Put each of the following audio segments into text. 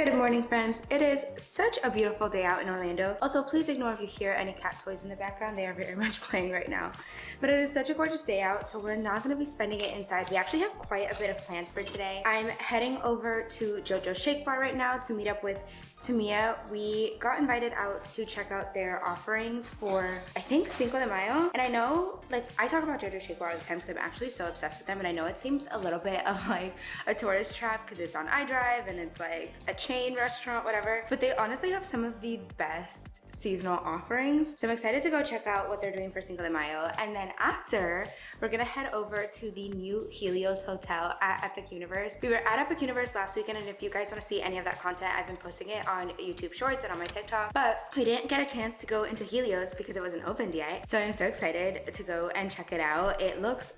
Good morning, friends. It is such a beautiful day out in Orlando. Also, please ignore if you hear any cat toys in the background. They are very much playing right now. But it is such a gorgeous day out, so we're not going to be spending it inside. We actually have quite a bit of plans for today. I'm heading over to Jojo ShakeBAR right now to meet up with Tamia. We got invited out to check out their offerings for, I think, Cinco de Mayo. And I know, like, I talk about Jojo ShakeBAR all the time because I'm actually so obsessed with them. And I know it seems a little bit of like a tourist trap because it's on iDrive and it's like a chain restaurant, whatever, but they honestly have some of the best seasonal offerings. So I'm excited to go check out what they're doing for Cinco de Mayo. And then after, we're gonna head over to the new Helios Hotel at Epic Universe. We were at Epic Universe last weekend, and if you guys wanna see any of that content, I've been posting it on YouTube Shorts and on my TikTok, but we didn't get a chance to go into Helios because it wasn't opened yet. So I'm so excited to go and check it out. It looks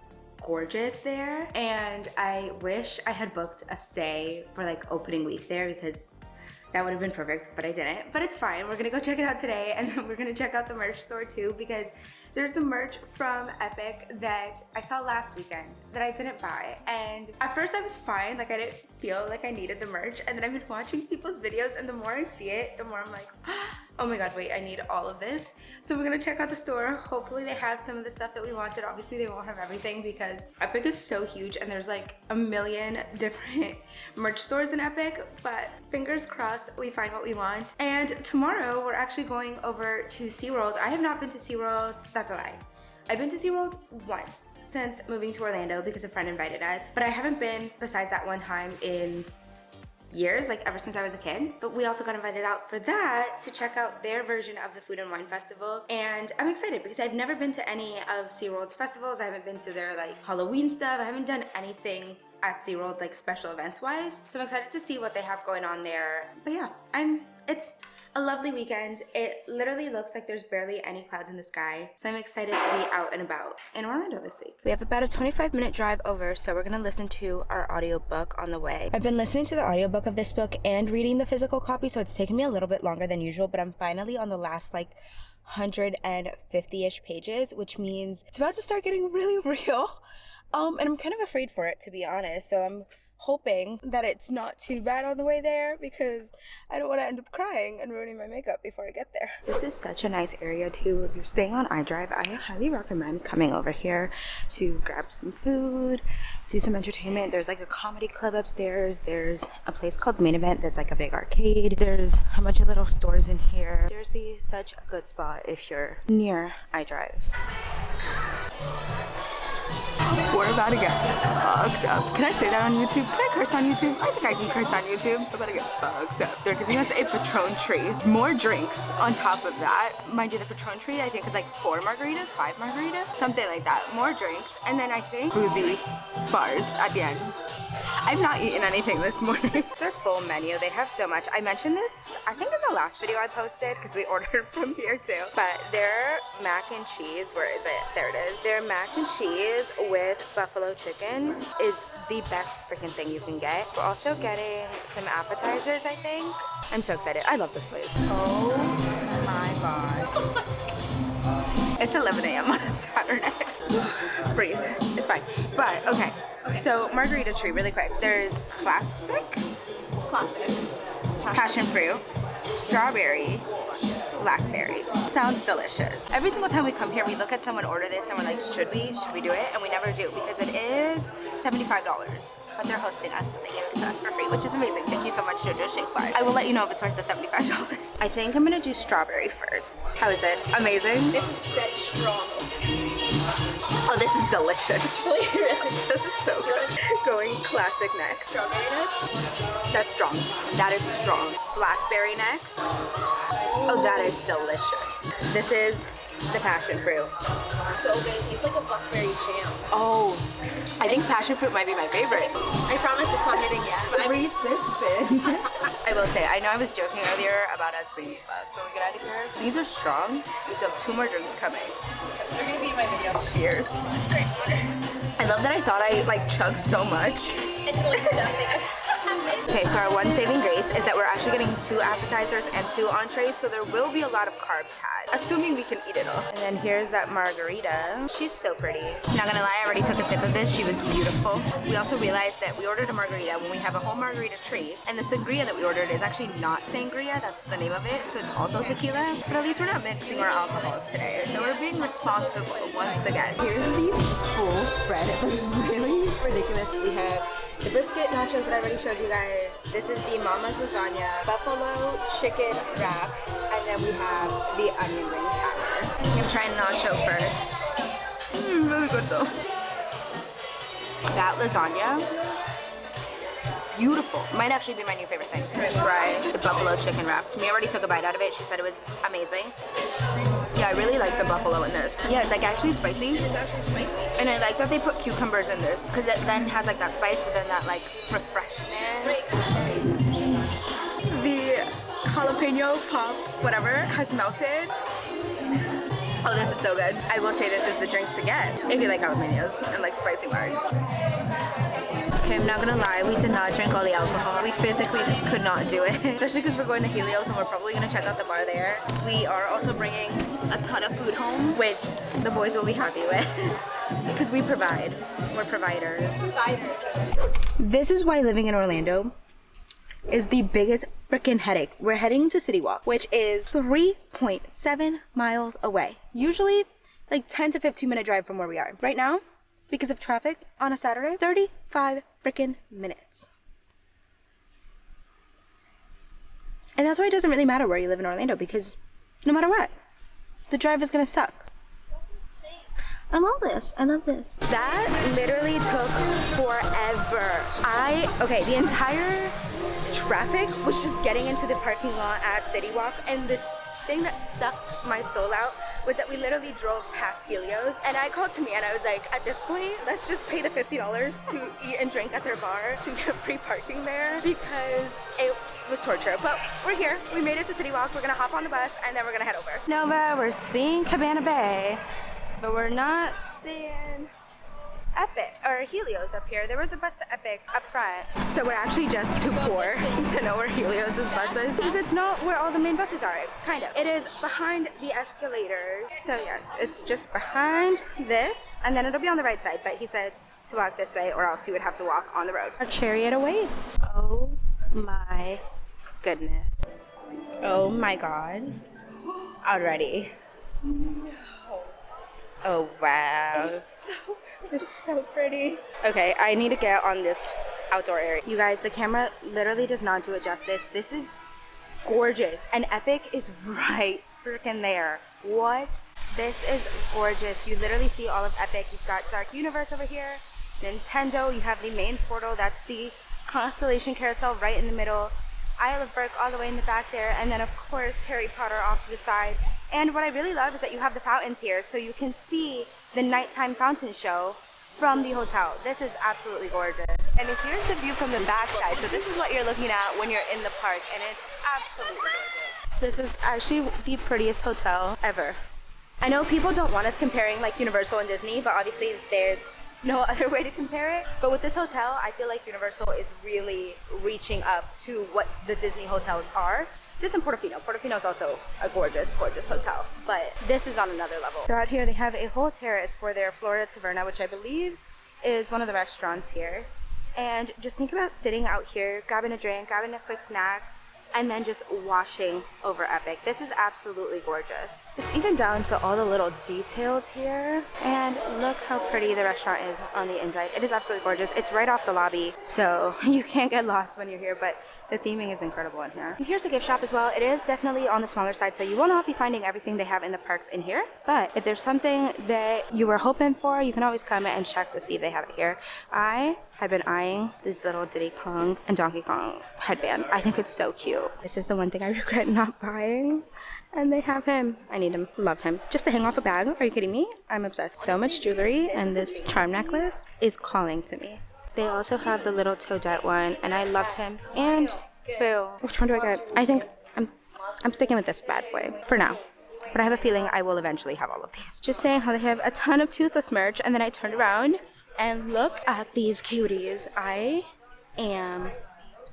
gorgeous there, and I wish I had booked a stay for like opening week there because that would have been perfect, but I didn't. But it's fine. We're gonna go check it out today, and then we're gonna check out the merch store too, because there's some merch from Epic that I saw last weekend that I didn't buy. And at first I was fine, like I didn't feel like I needed the merch. And then I've been watching people's videos, and the more I see it, the more I'm like, oh my God, wait, I need all of this. So we're gonna check out the store. Hopefully they have some of the stuff that we wanted. Obviously they won't have everything because Epic is so huge and there's like a million different merch stores in Epic, but fingers crossed we find what we want. And tomorrow we're actually going over to SeaWorld. I have not been to SeaWorld, that's a lie. I've been to SeaWorld once since moving to Orlando because a friend invited us, but I haven't been besides that one time in years, like ever since I was a kid. But we also got invited out for that to check out their version of the Food and Wine Festival. And I'm excited because I've never been to any of SeaWorld's festivals. I haven't been to their like Halloween stuff. I haven't done anything at SeaWorld like special events wise. So I'm excited to see what they have going on there. But yeah, it's a lovely weekend. It literally looks like there's barely any clouds in the sky. So I'm excited to be out and about in Orlando this week. We have about a 25-minute drive over, so we're gonna listen to our audiobook on the way. I've been listening to the audiobook of this book and reading the physical copy, so it's taken me a little bit longer than usual, but I'm finally on the last like 150-ish pages, which means it's about to start getting really real. And I'm kind of afraid for it, to be honest. So I'm hoping that it's not too bad on the way there because I don't want to end up crying and ruining my makeup before I get there. This is such a nice area too. If you're staying on iDrive, I highly recommend coming over here to grab some food, do some entertainment. There's like a comedy club upstairs. There's a place called Main Event that's like a big arcade. There's a bunch of little stores in here. Seriously, such a good spot if you're near iDrive. We're about to get fucked up. Can I say that on YouTube? Can I curse on YouTube? I think I can curse on YouTube. We're about to get fucked up. They're giving us a Patron tree. More drinks on top of that. Mind you, the Patron tree I think is like 4 margaritas, 5 margaritas, something like that. More drinks, and then I think boozy bars at the end. I've not eaten anything this morning. It's their full menu. They have so much. I mentioned this, I think in the last video I posted, because we ordered from here too. But their mac and cheese, where is it? There it is. Their mac and cheese with buffalo chicken is the best freaking thing you can get. We're also getting some appetizers, I think. I'm so excited. I love this place. Oh my God. It's 11 a.m. on a Saturday. Breathe. It's fine. But okay. So margarita tree, really quick. There's classic, passion fruit, strawberry, blackberry. Sounds delicious. Every single time we come here, we look at someone order this and we're like, should we do it? And we never do because it is $75. But they're hosting us and they give it to us for free, which is amazing. Thank you so much, Jojo ShakeBAR. I will let you know if it's worth the $75. I think I'm gonna do strawberry first. How is it? Amazing? It's very strong. Oh, this is delicious. Really? This is so good. Going classic next. Strawberry nuts? That's strong. That is strong. Blackberry next. Oh, that is delicious. This is the passion fruit. So good. It tastes like a blackberry jam. Oh, I think passion fruit might be my favorite. I promise it's not hitting yet. But 3 sips in. I will say, I know I was joking earlier about us being bugs when we get out of here. These are strong. We still have 2 more drinks coming. They're gonna be in my video. Cheers. That's great water. I love that I thought I like chugged so much. It's like nothing. Okay, so our one saving grace is that we're actually getting 2 appetizers and 2 entrees, so there will be a lot of carbs had, assuming we can eat it all. And then here's that margarita. She's so pretty. Not gonna lie, I already took a sip of this. She was beautiful. We also realized that we ordered a margarita when we have a whole margarita tree, and the sangria that we ordered is actually not sangria, that's the name of it, so it's also tequila. But at least we're not mixing our alcohols today, so we're being responsible once again. Here's the full spread. It looks really ridiculous. We have the brisket nachos that I already showed you guys. This is the Mama's lasagna, buffalo chicken wrap, and then we have the onion ring tacker. I'm trying nacho first. Really good though. That lasagna, beautiful. Might actually be my new favorite thing. Try the buffalo chicken wrap. To me, I already took a bite out of it. She said it was amazing. Yeah, I really like the buffalo in this. Yeah, it's like actually spicy. It's actually spicy. And I like that they put cucumbers in this because it then has like that spice, but then that like refreshment. The jalapeno pop, whatever, has melted. Oh, this is so good. I will say this is the drink to get if you like jalapenos and like spicy margs. Okay, I'm not gonna lie, we did not drink all the alcohol. We physically just could not do it, especially because we're going to Helios and we're probably gonna check out the bar there. We are also bringing a ton of food home, which the boys will be happy with because we provide. We're providers. This is why living in Orlando is the biggest freaking headache. We're heading to City Walk, which is 3.7 miles away. Usually like 10 to 15 minute drive from where we are. Right now, because of traffic on a Saturday, 35 freaking minutes. And that's why it doesn't really matter where you live in Orlando, because no matter what, the drive is gonna suck. I love this. I love this. That literally took forever. Okay, the entire traffic was just getting into the parking lot at City Walk, and this thing that sucked my soul out was that we literally drove past Helios, and I called Tamia and I was like, at this point, let's just pay the $50 to eat and drink at their bar to get free parking there, because it was torture. But we're here. We made it to City Walk. We're gonna hop on the bus and then we're gonna head over. Nova, we're seeing Cabana Bay, but we're not seeing Epic or Helios up here. There was a bus to Epic up front, so we're actually just too poor to know where Helios' bus is, because it's not where all the main buses are, kind of. It is behind the escalators. So yes, it's just behind this, and then it'll be on the right side, but he said to walk this way or else you would have to walk on the road. Our chariot awaits. Oh my goodness. Oh my god. Already. Oh wow. It's so pretty. Okay, I need to get on this outdoor area. You guys, the camera literally does not do it justice. This is gorgeous, and Epic is right freaking there. What? This is gorgeous. You literally see all of Epic. You've got Dark Universe over here, Nintendo, you have the main portal, that's the Constellation Carousel right in the middle, Isle of Berk all the way in the back there, and then of course Harry Potter off to the side. And what I really love is that you have the fountains here, so you can see the nighttime fountain show from the hotel. This is absolutely gorgeous. And here's the view from the backside. So this is what you're looking at when you're in the park, and it's absolutely gorgeous. This is actually the prettiest hotel ever. I know people don't want us comparing like Universal and Disney, but obviously there's no other way to compare it. But with this hotel, I feel like Universal is really reaching up to what the Disney hotels are. This in Portofino. Portofino is also a gorgeous, gorgeous hotel, but this is on another level. So out here they have a whole terrace for their Florida Taverna, which I believe is one of the restaurants here. And just think about sitting out here, grabbing a drink, grabbing a quick snack, and then just watching over Epic. This is absolutely gorgeous. Just even down to all the little details here. And look how pretty the restaurant is on the inside. It is absolutely gorgeous. It's right off the lobby, so you can't get lost when you're here, but the theming is incredible in here. And here's the gift shop as well. It is definitely on the smaller side, so you will not be finding everything they have in the parks in here. But if there's something that you were hoping for, you can always come and check to see if they have it here. I have been eyeing this little Diddy Kong and Donkey Kong headband. I think it's so cute. This is the one thing I regret not buying. And they have him. I need him. Love him. Just to hang off a bag. Are you kidding me? I'm obsessed. So much jewelry, and this charm necklace is calling to me. They also have the little Toadette one, and I loved him. And Boo. Which one do I get? I think I'm sticking with this bad boy for now. But I have a feeling I will eventually have all of these. Just saying how they have a ton of Toothless merch, and then I turned around and look at these cuties. I am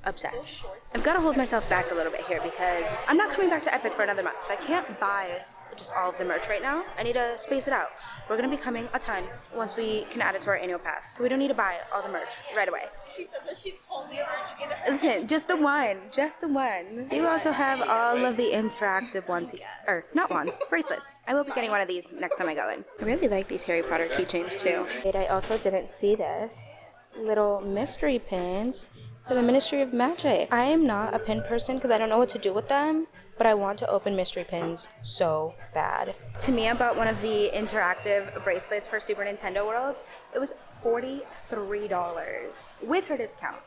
obsessed. I've got to hold myself back a little bit here because I'm not coming back to Epic for another month, so I can't buy just all of the merch right now. I need to space it out. We're gonna be coming a ton once we can add it to our annual pass. So we don't need to buy all the merch right away. She says that she's holding merch in her. Listen, just the one, just the one. Do you also have all of the interactive ones, or not ones, bracelets? I will be getting one of these next time I go in. I really like these Harry Potter keychains too. Wait, I also didn't see this. Little mystery pins for the Ministry of Magic. I am not a pin person because I don't know what to do with them, but I want to open mystery pins so bad. Tamia bought one of the interactive bracelets for Super Nintendo World. It was $43 with her discount.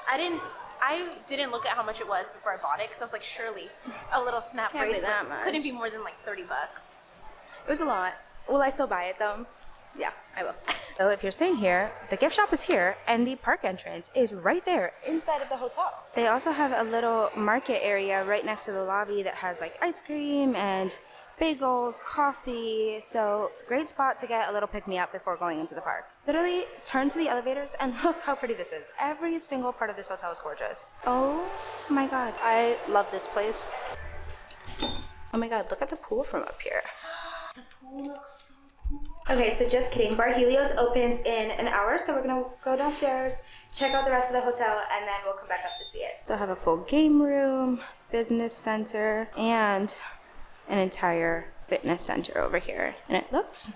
I didn't look at how much it was before I bought it because I was like, surely a little snap Can't be bracelet that much. couldn't be more than like $30. It was a lot. Will I still buy it though? Yeah, I will. So if you're staying here, the gift shop is here and the park entrance is right there inside of the hotel. They also have a little market area right next to the lobby that has like ice cream and bagels, coffee. So great spot to get a little pick-me-up before going into the park. Literally turn to the elevators and look how pretty this is. Every single part of this hotel is gorgeous. Oh my God, I love this place. Oh my God, look at the pool from up here. The pool looks so cool. Okay, so just kidding. Bar Helios opens in an hour, so we're gonna go downstairs, check out the rest of the hotel, and then we'll come back up to see it. So I have a full game room, business center, and an entire fitness center over here. And it looks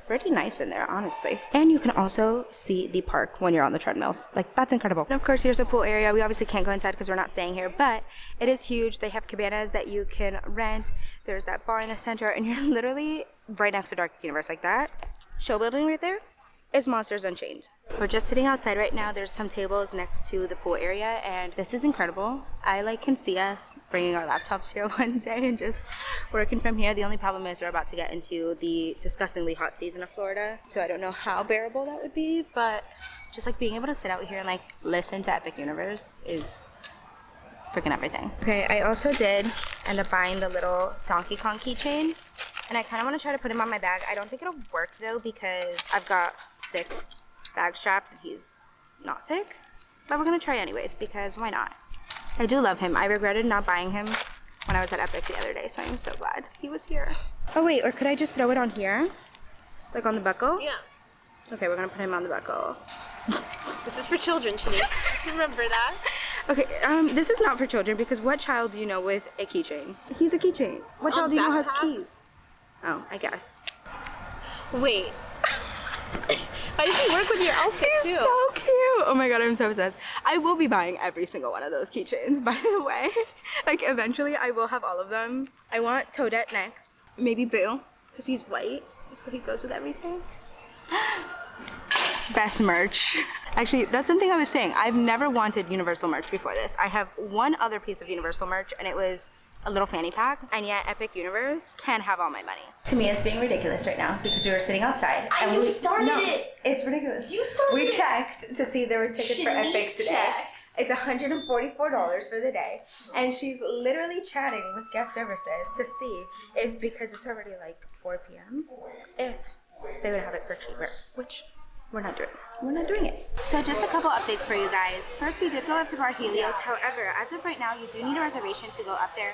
pretty nice in there, honestly. And you can also see the park when you're on the treadmills. Like, that's incredible. And of course, here's a pool area. We obviously can't go inside because we're not staying here, but it is huge. They have cabanas that you can rent. There's that bar in the center, and you're literally right next to Dark Universe. Like, that show building right there is Monsters Unchained. We're just sitting outside right now. There's some tables next to the pool area, and this is incredible. I can see us bringing our laptops here one day and just working from here. The only problem is we're about to get into the disgustingly hot season of Florida, so I don't know how bearable that would be, but just like being able to sit out here and like listen to Epic Universe is freaking everything. Okay, I also did end up buying the little Donkey Kong keychain, and I kind of want to try to put him on my bag. I don't think it'll work though because I've got thick bag straps and he's not thick, but we're gonna try anyways because why not? I do love him. I regretted not buying him when I was at Epic the other day, so I'm so glad he was here. Oh wait, or could I just throw it on here? Like on the buckle? Yeah. Okay, we're gonna put him on the buckle. This is for children, Shanique. Just remember that. Okay, this is not for children because what child do you know with a keychain? He's a keychain. What child do you know has backpacks? keys? Oh, I guess. Wait. Why does he work with your outfit too? He's so cute. Oh my God, I'm so obsessed. I will be buying every single one of those keychains, by the way. Like, eventually I will have all of them. I want Toadette next. Maybe Boo, because he's white, so he goes with everything. Best merch. Actually, that's something I was saying. I've never wanted Universal merch before this. I have one other piece of Universal merch, and it was a little fanny pack, and yet Epic Universe can have all my money. Tamia's being ridiculous right now because we were sitting outside. And you we started it. It's ridiculous. You started We it. checked to see if there were tickets for Shanique Epic today. checked. It's $144 for the day, and she's literally chatting with guest services to see if, because it's already like 4 p.m., if they would have it for cheaper, which we're not doing. We're not doing it. So just a couple updates for you guys. First, we did go up to Bar Helios. However, as of right now, you do need a reservation to go up there.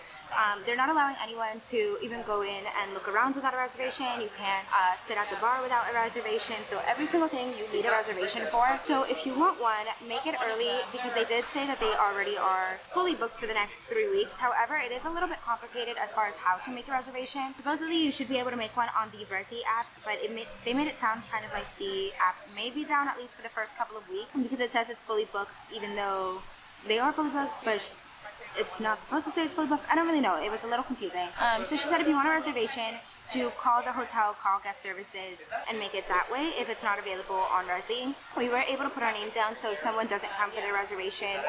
They're not allowing anyone to even go in and look around without a reservation. You can't sit at the bar without a reservation. So every single thing you need a reservation for. So if you want one, make it early because they did say that they already are fully booked for the next 3 weeks. However, it is a little bit complicated as far as how to make a reservation. Supposedly, you should be able to make one on the Resi app, but they made it sound kind of like the app may be down at least for the first couple of weeks because it says it's fully booked, even though they are fully booked, but it's not supposed to say it's fully booked. I don't really know. It was a little confusing. So she said if you want a reservation, to call the hotel, call guest services, and make it that way if it's not available on Resi. We were able to put our name down, so if someone doesn't come for their reservation,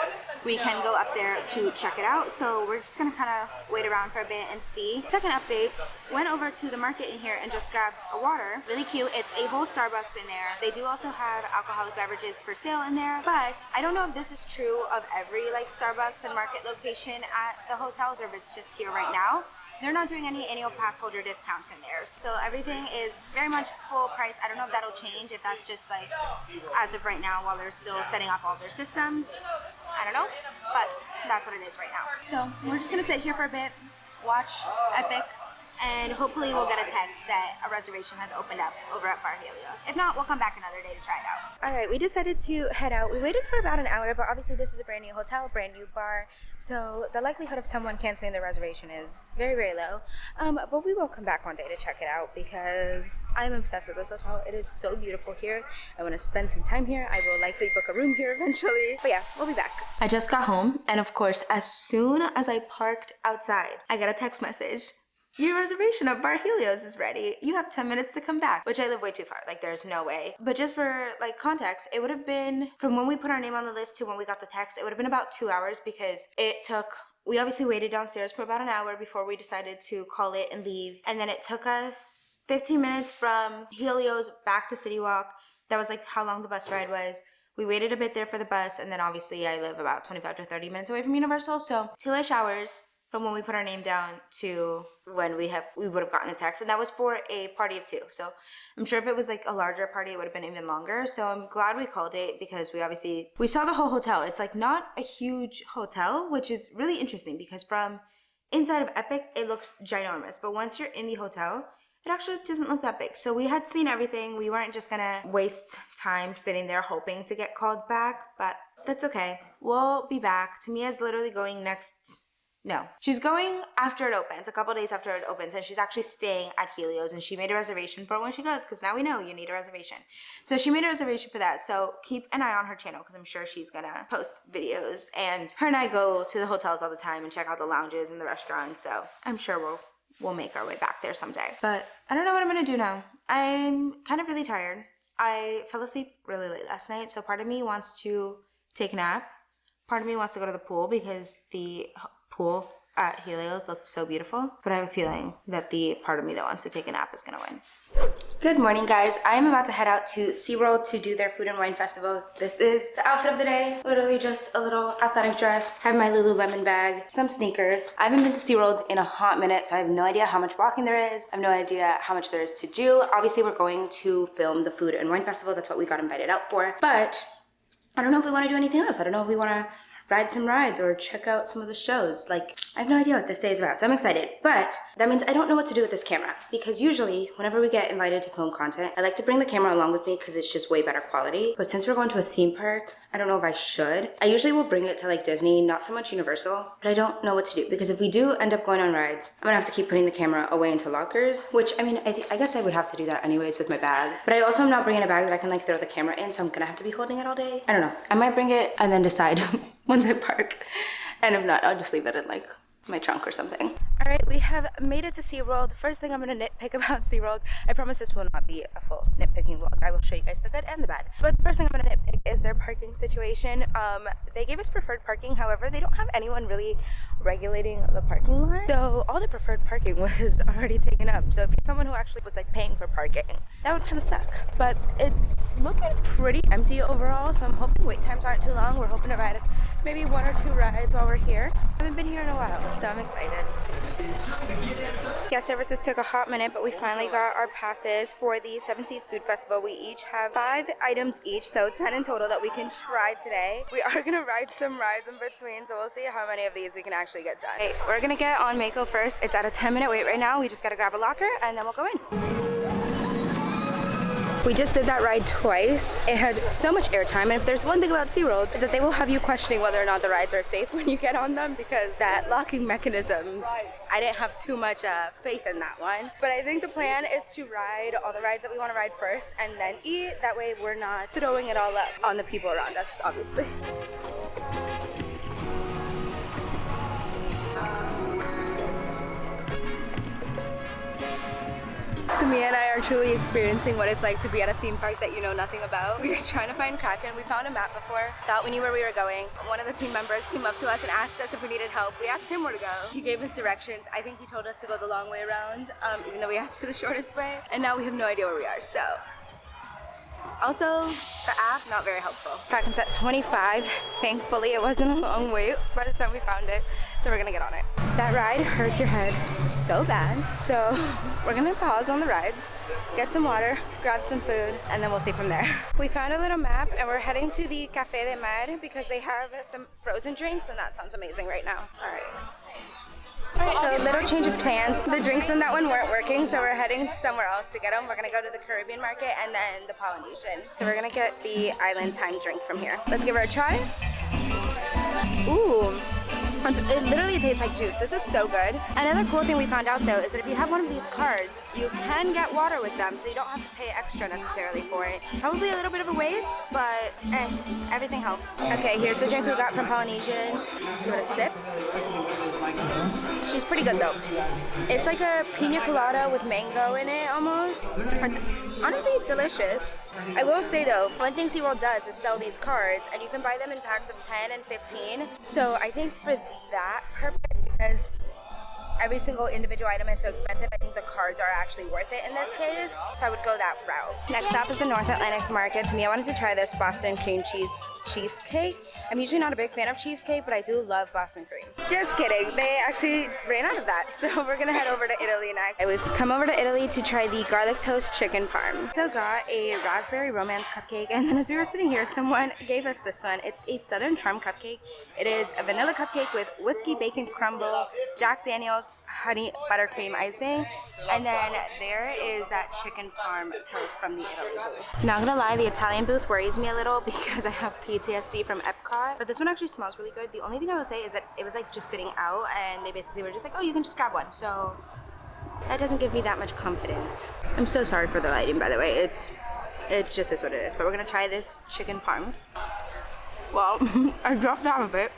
we can go up there to check it out. So we're just gonna kind of wait around for a bit and see. Second update, went over to the market in here and just grabbed a water. Really cute. It's a whole Starbucks in there. They do also have alcoholic beverages for sale in there, but I don't know if this is true of every like Starbucks and market location at the hotels or if it's just here right now. They're not doing any annual pass holder discounts in there. So everything is very much full price. I don't know if that'll change, if that's just like as of right now while they're still setting up all their systems. I don't know, but that's what it is right now. So we're just gonna sit here for a bit, watch Epic, and hopefully we'll get a text that a reservation has opened up over at Bar Helios. If not, we'll come back another day to try it out. All right, we decided to head out. We waited for about an hour, but obviously this is a brand new hotel, brand new bar, so the likelihood of someone canceling their reservation is very, very low. But we will come back one day to check it out because I'm obsessed with this hotel. It is so beautiful here. I want to spend some time here. I will likely book a room here eventually. But yeah, we'll be back. I just got home, and of course, as soon as I parked outside, I got a text message. Your reservation at Bar Helios is ready. You have 10 minutes to come back, which I live way too far. Like, there's no way. But just for like context, it would have been from when we put our name on the list to when we got the text, it would have been about 2 hours because we obviously waited downstairs for about an hour before we decided to call it and leave. And then it took us 15 minutes from Helios back to City Walk. That was like how long the bus ride was. We waited a bit there for the bus, and then obviously I live about 25 to 30 minutes away from Universal, so 2-ish hours from when we put our name down to when we would have gotten the text, and that was for a party of 2. So I'm sure if it was like a larger party, it would have been even longer. So I'm glad we called it because we saw the whole hotel. It's like not a huge hotel, which is really interesting because from inside of Epic, it looks ginormous, but once you're in the hotel, it actually doesn't look that big. So we had seen everything. We weren't just gonna waste time sitting there hoping to get called back, but that's okay. We'll be back. Tamia's literally going she's going after it opens, a couple days after it opens, and she's actually staying at Helios, and she made a reservation for when she goes, because now we know you need a reservation. So she made a reservation for that, so keep an eye on her channel, because I'm sure she's gonna post videos, and her and I go to the hotels all the time and check out the lounges and the restaurants, so I'm sure we'll make our way back there someday. But I don't know what I'm gonna do now. I'm kind of really tired. I fell asleep really late last night, so part of me wants to take a nap. Part of me wants to go to the pool because the pool at Helios looked so beautiful, but I have a feeling that the part of me that wants to take a nap is gonna win. Good morning, guys. I am about to head out to SeaWorld to do their food and wine festival. This is the outfit of the day. Literally just a little athletic dress. Have my Lululemon bag, some sneakers. I haven't been to SeaWorld in a hot minute, so I have no idea how much walking there is. I have no idea how much there is to do. Obviously, we're going to film the food and wine festival. That's what we got invited out for. But I don't know if we want to do anything else. I don't know if we want to ride some rides or check out some of the shows. Like, I have no idea what this day is about, so I'm excited. But that means I don't know what to do with this camera, because usually whenever we get invited to film content, I like to bring the camera along with me because it's just way better quality. But since we're going to a theme park, I don't know if I should. I usually will bring it to like Disney, not so much Universal, but I don't know what to do, because if we do end up going on rides, I'm gonna have to keep putting the camera away into lockers, which I mean, I guess I would have to do that anyways with my bag. But I also am not bringing a bag that I can like throw the camera in, so I'm gonna have to be holding it all day. I don't know. I might bring it and then decide once I park, and if not, I'll just leave it in like my trunk or something. All right, we have made it to SeaWorld. First thing I'm gonna nitpick about SeaWorld, I promise this will not be a full nitpicking vlog. I will show you guys the good and the bad. But the first thing I'm gonna nitpick is their parking situation. They gave us preferred parking, however, they don't have anyone really regulating the parking lot. So all the preferred parking was already taken up. So if you're someone who actually was like paying for parking, that would kind of suck. But it's looking pretty empty overall, so I'm hoping wait times aren't too long. We're hoping to ride maybe 1 or 2 rides while we're here. I haven't been here in a while, so I'm excited. Guest services took a hot minute, but we finally got our passes for the Seven Seas Food Festival. We each have 5 items each, so 10 in total that we can try today. We are gonna ride some rides in between, so we'll see how many of these we can actually get done. Okay, we're gonna get on Mayo first. It's at a 10-minute wait right now. We just gotta grab a locker and then we'll go in. We just did that ride twice. It had so much airtime, and if there's one thing about SeaWorld is that they will have you questioning whether or not the rides are safe when you get on them, because that locking mechanism, I didn't have too much faith in that one. But I think the plan is to ride all the rides that we want to ride first and then eat. That way we're not throwing it all up on the people around us, obviously. Tamia and I are truly experiencing what it's like to be at a theme park that you know nothing about. We were trying to find Kraken. We found a map before, thought we knew where we were going. One of the team members came up to us and asked us if we needed help. We asked him where to go. He gave us directions. I think he told us to go the long way around, even though we asked for the shortest way. And now we have no idea where we are, so Also, the app, not very helpful. Packing's at 25. Thankfully, it wasn't a long wait by the time we found it, so we're gonna get on it. That ride hurts your head so bad, so we're gonna pause on the rides, get some water, grab some food, and then we'll see from there. We found a little map, and we're heading to the Café de Mar because they have some frozen drinks, and that sounds amazing right now. All right. So little change of plans. The drinks in that one weren't working, so we're heading somewhere else to get them. We're gonna go to the Caribbean market and then the Polynesian. So we're gonna get the island time drink from here. Let's give her a try. Ooh. It literally tastes like juice. This is so good. Another cool thing we found out though is that if you have one of these cards, you can get water with them, so you don't have to pay extra necessarily for it. Probably a little bit of a waste, but everything helps. Okay, here's the drink we got from Polynesian. Let's give it a sip. She's pretty good though. It's like a pina colada with mango in it almost. It's honestly delicious. I will say though, one thing SeaWorld does is sell these cards, and you can buy them in packs of 10 and 15. So I think for that purpose, because every single individual item is so expensive, I think the cards are actually worth it in this case. So I would go that route. Next stop is the North Atlantic Market. To me, I wanted to try this Boston cream cheese cheesecake. I'm usually not a big fan of cheesecake, but I do love Boston cream. Just kidding. They actually ran out of that. So we're gonna head over to Italy next. And we've come over to Italy to try the garlic toast chicken parm. So got a raspberry romance cupcake, and then as we were sitting here, someone gave us this one. It's a Southern Charm cupcake. It is a vanilla cupcake with whiskey bacon crumble, Jack Daniels honey buttercream icing, and then there is that chicken parm toast from the Italy booth. Not gonna lie, the Italian booth worries me a little because I have PTSD from Epcot, but this one actually smells really good. The only thing I will say is that it was like just sitting out, and they basically were just like, oh, you can just grab one, so that doesn't give me that much confidence. I'm so sorry for the lighting, by the way. It just is what it is, but we're gonna try this chicken parm. Well, I dropped out of it.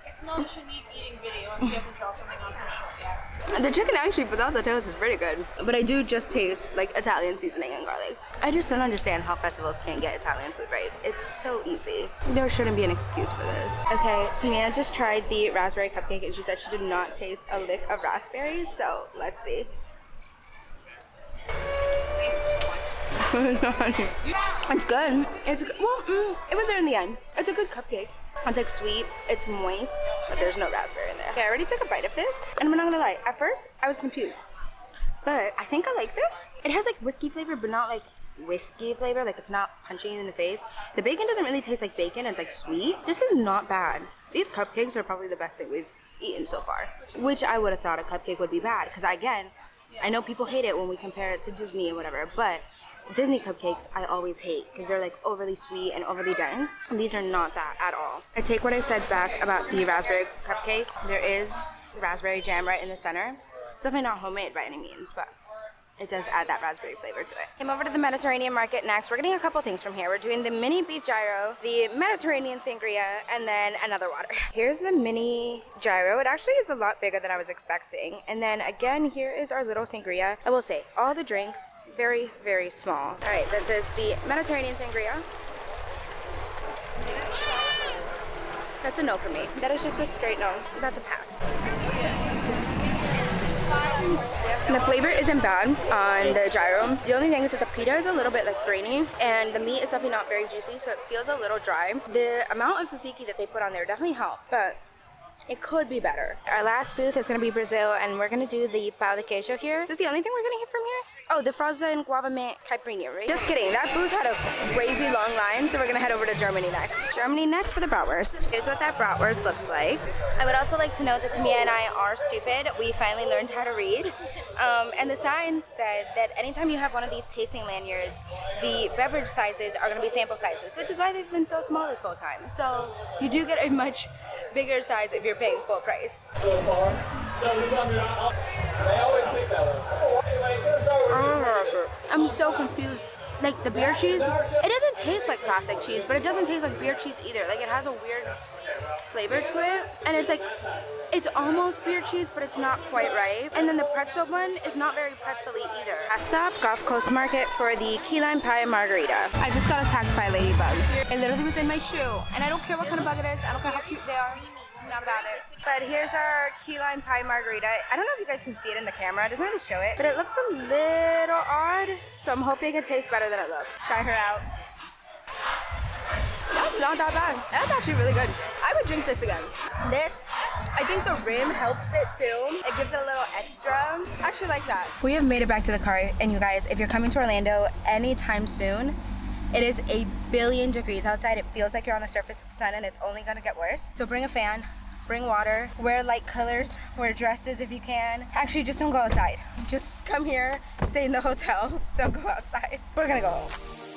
It's not a Shanique eating video and she hasn't dropped something on her shirt yet. The chicken actually without the toast is pretty good, but I do just taste like Italian seasoning and garlic. I just don't understand how festivals can't get Italian food right. It's so easy. There shouldn't be an excuse for this. Okay, Tamia just tried the raspberry cupcake and she said she did not taste a lick of raspberries, so let's see. Thank you so much. It's good. It's good. Well, it was there in the end. It's a good cupcake. It's like sweet, it's moist, but there's no raspberry in there. Okay, I already took a bite of this, and I'm not gonna lie, at first I was confused, but I think I like this. It has like whiskey flavor, but not like whiskey flavor, like it's not punching you in the face. The bacon doesn't really taste like bacon, it's like sweet. This is not bad. These cupcakes are probably the best thing we've eaten so far, which I would have thought a cupcake would be bad, because again, I know people hate it when we compare it to Disney or whatever, but Disney cupcakes I always hate because they're like overly sweet and overly dense. These are not that at all. I take what I said back about the raspberry cupcake. There is raspberry jam right in the center. It's definitely not homemade by any means, but it does add that raspberry flavor to it. Came over to the Mediterranean market next. We're getting a couple things from here. We're doing the mini beef gyro, the Mediterranean sangria, and then another water. Here's the mini gyro. It actually is a lot bigger than I was expecting. And then again, here is our little sangria. I will say, all the drinks, very, very small. All right, this is the Mediterranean sangria. That's a no for me. That is just a straight no. That's a pass. The flavor isn't bad on the gyro. The only thing is that the pita is a little bit like grainy, and the meat is definitely not very juicy, so it feels a little dry. The amount of tzatziki that they put on there definitely helped, but it could be better. Our last booth is gonna be Brazil, and we're gonna do the pão de queijo here. Is this the only thing we're gonna get from here? Oh, the frozen guava mint caipirinha, right? Just kidding, that booth had a crazy long line, so we're gonna head over to Germany next. Germany next for the bratwurst. Here's what that bratwurst looks like. I would also like to note that Tamia and I are stupid. We finally learned how to read. And the sign said that anytime you have one of these tasting lanyards, the beverage sizes are gonna be sample sizes, which is why they've been so small this whole time. So you do get a much bigger size if you're paying full price. I'm so confused. Like the beer cheese, it doesn't taste like plastic cheese, but it doesn't taste like beer cheese either. Like it has a weird flavor to it, and it's like, it's almost beer cheese, but it's not quite right. And then the pretzel one is not very pretzel-y either. Last stop, Gulf Coast Market for the key lime pie margarita. I just got attacked by a ladybug. It literally was in my shoe, and I don't care what kind of bug it is. I don't care how cute they are. Not about it. But here's our key lime pie margarita. I don't know if you guys can see it in the camera. It doesn't really show it, but it looks a little odd. So I'm hoping it tastes better than it looks. Try her out. Oh, not that bad. That's actually really good. I would drink this again. This, I think the rim helps it too. It gives it a little extra. I actually like that. We have made it back to the car, and you guys, if you're coming to Orlando anytime soon, it is a billion degrees outside. It feels like you're on the surface of the sun, and it's only gonna get worse. So bring a fan, bring water, wear light colors, wear dresses if you can. Actually, just don't go outside. Just come here, stay in the hotel, don't go outside. We're gonna go home.